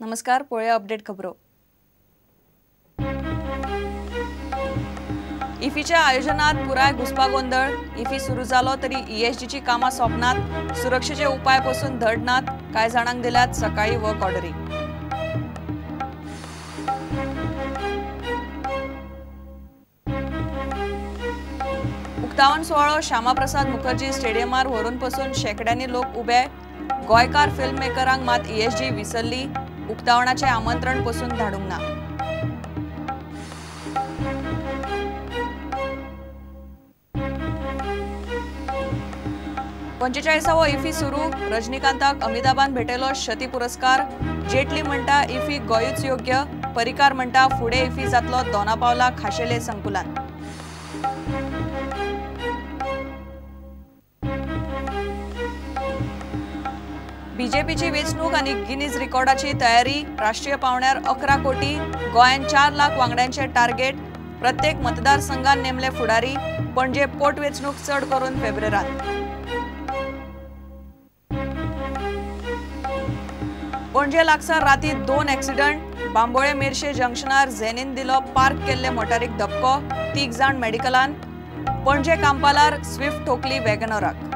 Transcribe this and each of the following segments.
नमस्कार, पळया अपडेट खबरो। इफीच्या आयोजनात पुराय घुसपागोंदळ। इफी सुरू जालो तरी ईएसजीची कामां सोपनात, सुरक्षेचे उपाय पासून धडनात। कांय जाणांक दिल्यात सकाळी वर्क ऑर्डरी। उक्तावण सोहळो श्यामाप्रसाद मुखर्जी स्टेडियमार व्हरून पासून शेकड्यांनी लोक उबे। गोयकार फिल्म मेकरांक मात ईएसजी विसरली। उक्तावणाचे आमंत्रण पासून धाडूंक ना। पंचेचाळीसावो इफी सुरू। रजनीकांताक अमिताभान भेटयलो शती पुरस्कार। जेटली म्हणटा इफी गोंयूच योग्य। परिकार म्हणटा फुडें इफी जातलो दोनापावला खाशेले संकुलान। बीजेपीची वेंचणूक आनी गिनीज रिकॉर्डाची तयारी। राष्ट्रीय पावण्यार 11 कोटी। गोंयान 4 लाख वांगड्यांचे टार्गेट। प्रत्येक मतदारसंघान नेमले फुडारी। पणजे पोटवेंचणूक चड करून फेब्रुवारांत। पणजे लागसार राती 2 ॲक्सिडंट। बांबोळे मेर्शे जंक्शनार झेनीन दिलो पार्क केल्ले मोटारीक धपको। 3 जाण मेडिकलान। पणजे कांपालार स्विफ्ट ठोकली वॅगनराक।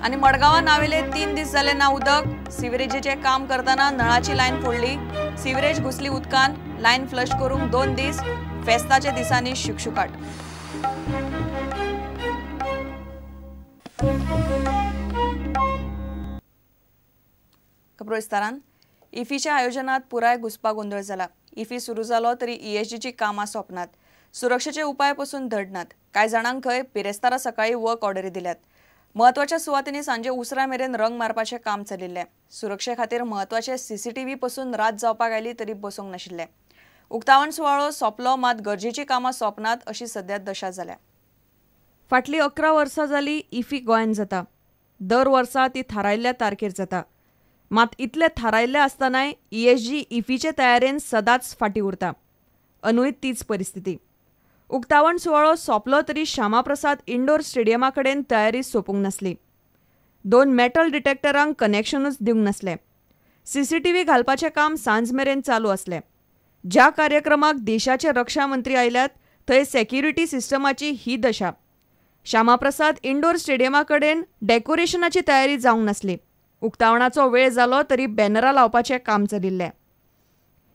आणि मडगांवां नावेले 3 दीस जाले ना उदक। सिवरेजीचे काम करताना नळाची लायन फोडली। सिवरेज घुसली उदकान। लायन फ्लश करूंक 2 दीस। फेस्ताच्या दिसांनी शुकशुकाट। खबरो विस्तारान। इफीच्या आयोजनात पुराय घुसपागोंदळ जाला। इफी सुरू जालो तरी ईएसजीची कामां सोपनात, सुरक्षेचे उपाय पासून धडनात। कांय जाणांक खंय बिरेस्तारा सकाळी वर्क ऑर्डरी दिल्यात। महत्वाच्या सुवातींनी सांजे उसरा मेरेन रंग मारपाचे काम चलिल्ले। सुरक्षे खातीर महत्वाचे सीसीटीव्ही पासून रात जावपाक आयली तरी बसोंक नाशिल्ले। उक्तावण सुवाळो सोंपलो मात गरजेची कामां सोपनात अशी सध्या दशा जाल्या। फाटली 11 वर्सां जाली इफी गोंयान जाता। दर वर्सा ती थारायल्ल्या तारखेर जाता। मात इतले थारायल्ले आसतनाय ईएसजी इफीचे तयारेन सदांच फाटीं उरता। अनूय तीच परिस्थिती। उक्तावण सुवाळो सोंपलो तरी श्यामाप्रसाद इंडोर स्टेडियमा कडेन तयारी सोंपूंक नासली। 2 मेटल डिटेक्टरांक कनेक्शनूच दिवंक नासले। सीसीटीव्ही घालपाचें काम सांज मेरेन चालू आसलें। ज्या कार्यक्रमाक देशाचे रक्षा मंत्री आयल्यात थंय सेक्युरिटी सिस्टमाची ही दशा। श्यामाप्रसाद इंडोर स्टेडियमा कडेन डेकोरेशनाची तयारी जावंक नासली। उक्तावणाचो वेळ जालो तरी बॅनरां लावपाचें काम चलिल्लें।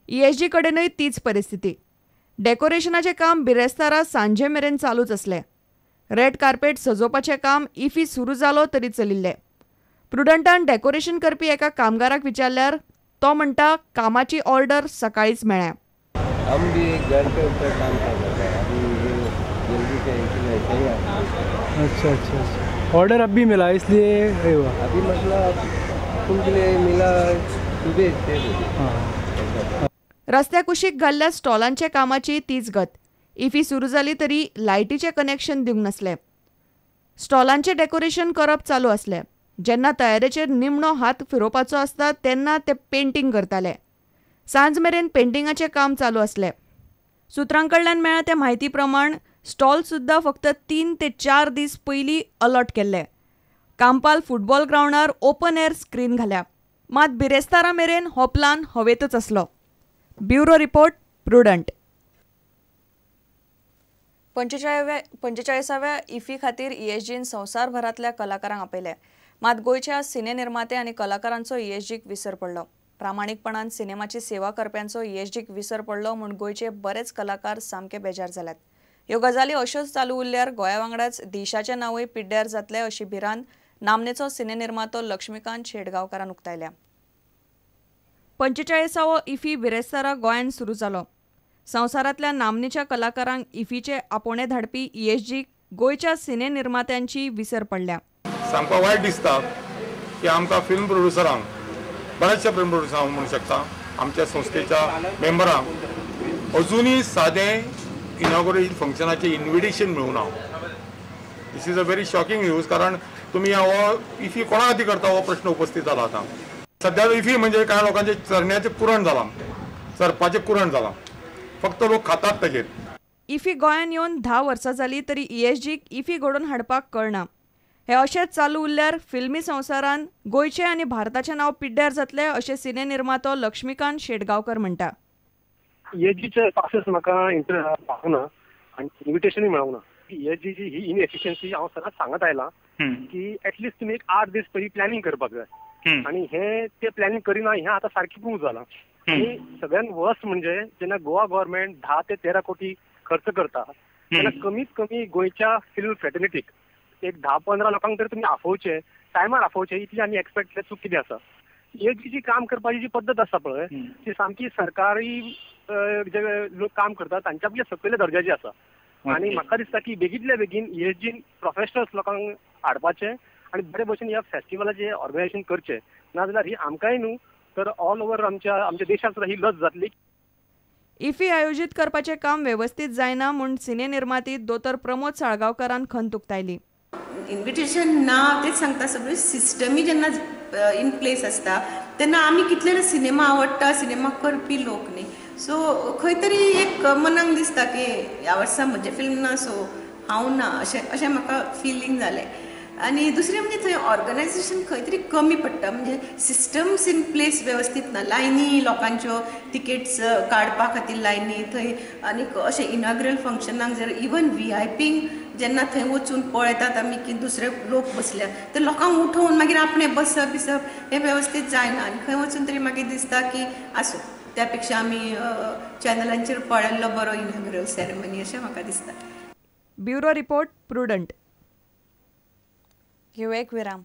ईएसजी कडेनय तीच परिस्थिती। डेकोरेशनाचें काम बिरेस्तारा सांजे मेरेन चालूच आसलें। रेड कार्पेट सजोवपाचें काम इफी सुरू जालो तरी चलिल्लें। प्रुडंटान डेकोरेशन करपी एका कामगाराक विचारल्यार तो म्हणटा कामाची ऑर्डर सकाळीच मेळ्ळ्या। हम भी एक घर के ऊपर काम कर रहे हैं, अभी ये जल्दी से इसलिए चाहिए। अच्छा। ऑर्डर अभी मिला इसलिए हुआ। अभी मतलब फुल के लिए मिला सुबह से। हाँ। रस्त्या कुशीक घाल्ल्या स्टॉलांचे कामाची तीच गत। इफी सुरू जाली तरी लायटीचे कनेक्शन दिवंक नासले। स्टॉलांचे डेकोरेशन करप चालू आसलें। जेन्ना तयारेचेर निमणो हात फिरोवपाचो आसता तेन्ना ते पेंटिंग करताले। सांज मेरेन पेंटिंगाचें काम चालू आसलें। सुत्रांकडल्यान मेळ्ळा ते म्हायती प्रमाण स्टॉल सुद्दां फक्त 3 ते 4 दीस पयलीं अलॉट केल्ले। कांपाल फुटबॉल ग्रावंडार ओपन एअर स्क्रीन घाल्या। मात बिरेस्तारा मेरेन हो प्लान हवेतच आसलो। Bureau report, Prudent. 45व्या इफी खातीर ईएसजीन संवसारभरांतल्या कलाकारांक आपयले। मात गोंयच्या सिनेनिर्माते आनी कलाकारांचो ईएसजीक विसर पडलो। प्रामाणीकपणान सिनेमाची सेवा करप्यांचो ईएसजीक विसर पडलो म्हूण गोंयचे बरेच कलाकार सामके बेजार जाल्यात। ह्यो गजाली अश्योच चालू उरल्यार गोंया वांगडाच देशाचें नांवूय पिड्ड्यार जातलें अशी भिरांत नामनेचो सिनेनिर्मातो लक्ष्मीकांत शेटगांवकारान उक्तायल्या। 45वो इफी बिरेस्तारा गोंयान सुरू जालो। संवसारांतल्या नामनेच्या कलाकारांक इफीचे आपोवणे धाडपी ईएसजीक गोंयच्या सिनेनिर्मात्यांची विसर पडल्या। सामको वायट दिसता की आमकां फिल्म प्रोड्युसरांक, बरेचशे फिल्म प्रोड्युसरांक म्हणूंक शकता, आमच्या संस्थेच्या मेंबरांक अजुनूय सादें इनॉग्रेशन फंक्शनाचें इन्विटेशन मेळूंक ना। This is a very shocking news, कारण तुमी हो इफी कोणा खातीर करता हो प्रश्न उपस्थित जाला आतां। सध्या इफी म्हणजे कांय लोकांचे चरण्याचें कुरण जालां, चरपाचें कुरण जालां, फक्त लोक खातात ताचेर। इफी गोंयान येवन 10 वर्सां जाली तरी ईएसजीक इफी घडोवन हाडपाक कळना। हे अशेंच चालू उरल्यार फिल्मी संवसारान गोंयचें आनी भारताचें नांव पिड्ड्यार जातलें अशें सिने निर्मातो लक्ष्मीकांत शेटगांवकर म्हणटा. ESGचे पासेस म्हाका पावूंक ना आनी इन्विटेशनूय मेळूंक ना. ESG ही इनएफिशियन्सी हांव सदांच सांगत आयलां की एटलिस्ट तुमी एक 8 दीस पयलीं प्लॅनिंग करपाक जाय आनी हे ते प्लॅनिंग करिना हें आतां सारकें प्रूव जालां. आनी सगळ्यात वर्स्ट म्हणजे जेन्ना गोवा गव्हर्नमेंट 10 ते 13 कोटी खर्च करता तेन्ना कमीत कमी गोंयच्या फिल्म फ्रेटर्निटीक एक 10-15 लोकांक तरी तुमी आफोवचे, टायमार आफोवचे, इतली आमी एक्सपेक्ट केलें चूक कितें आसा. ESG काम करपाची जी पद्दत आसा पळय ती सामकी सरकारी जे लोक काम करतात तांच्या पेक्षा सकयल्या दर्जाची आसा. आनी म्हाका दिसता की बेगींतल्या बेगीन ESG प्रोफेशनल्स लोकांक हाडपाचे आनी बरे भशेन ह्या फेस्टिवलाचें ऑर्गनायझेशन करचें. नाजाल्यार ही आमकांय न्हू तर ऑल ओव्हर आमच्या देशांत सुद्दां ही लज जातली. इफ्फी आयोजीत करपाचें काम वेवस्थीत जायना म्हूण सिने निर्माती दोतोर प्रमोद साळगांवकारान खंत उक्तायली. इन्विटेशन ना तेच सांगता सगळी सिस्टमी जेन्ना इन प्लेस आसता तेन्ना आमी कितले सिनेमा आवडटा सिनेमा करपी लोक न्ही. सो खंय तरी एक मनाक दिसता की ह्या वर्सा म्हजें फिल्म ना सो हांव ना अशें म्हाका फिलींग जालें. आनी दुसरें म्हणजे थंय ऑर्गनायझेशन खंय तरी कमी पडटा. म्हणजे सिस्टम्स इन प्लेस वेवस्थीत ना. लायनी लोकांच्यो तिकेट्स काडपा खातीर लायनी थंय आनी अशें इनॉग्रल फंक्शनाक जर इवन VIPंक जेन्ना थंय वचून पळयतात आमी की दुसरे लोक बसल्या तर लोकांक उठोवन मागीर आपणें बसप हें वेवस्थीत जायना. आनी खंय वचून तरी मागीर दिसता की आसूं त्या पेक्षा आमी चॅनलांचेर पळयल्लो बरो इनॉग्रल सेरेमनी अशें म्हाका दिसता. Bureau report prudent. घेऊ एक विराम.